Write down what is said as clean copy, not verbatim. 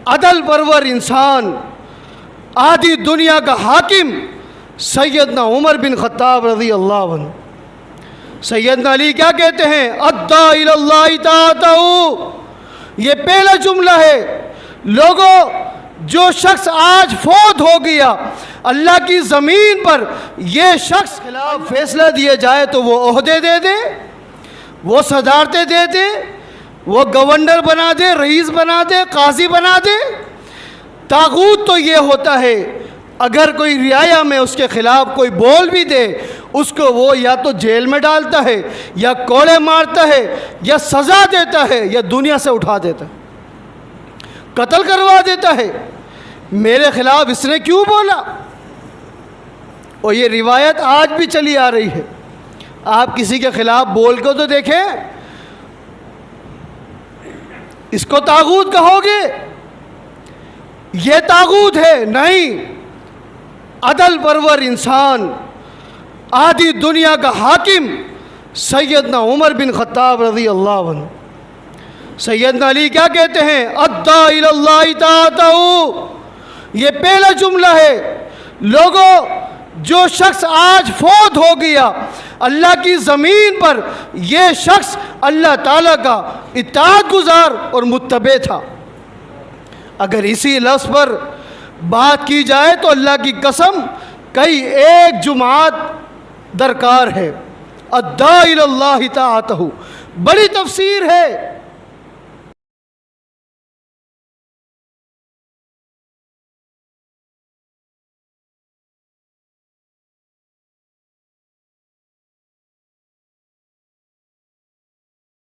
عدل پرور انسان، آدھی دنیا کا حاکم سیدنا عمر بن خطاب رضی اللہ عنہ۔ سیدنا علی کیا کہتے ہیں؟ اَدَّى إِلَى اللَّهِ طَاعَتَهُ، یہ پہلا جملہ ہے۔ لوگوں، جو شخص آج فوت ہو گیا، اللہ کی زمین پر یہ شخص خلاف فیصلہ دیا جائے تو وہ عہدے دے دے، وہ صدارتیں دے دے، وہ گورنر بنا دے، رئیس بنا دے، قاضی بنا دے۔ طاغوت تو یہ ہوتا ہے اگر کوئی رعایا میں اس کے خلاف کوئی بول بھی دے، اس کو وہ یا تو جیل میں ڈالتا ہے، یا کوڑے مارتا ہے، یا سزا دیتا ہے، یا دنیا سے اٹھا دیتا ہے، قتل کروا دیتا ہے۔ میرے خلاف اس نے کیوں بولا؟ اور یہ روایت آج بھی چلی آ رہی ہے۔ آپ کسی کے خلاف بول کو تو دیکھیں، اس کو طاغوت کہو گے؟ یہ طاغوت ہے؟ نہیں، عدل پرور انسان، آدھی دنیا کا حاکم سیدنا عمر بن خطاب رضی اللہ عنہ۔ سیدنا علی کیا کہتے ہیں؟ اَدَّى إِلَى اللَّهِ طَاعَتَهُ، یہ پہلا جملہ ہے۔ لوگوں، جو شخص آج فوت ہو گیا، اللہ کی زمین پر یہ شخص اللہ تعالیٰ کا اطاعت گزار اور متبع تھا۔ اگر اسی لفظ پر بات کی جائے تو اللہ کی قسم کئی ایک جماعت درکار ہے۔ اَدَّى إِلَى اللَّهِ طَاعَتَهُ، بڑی تفسیر ہے۔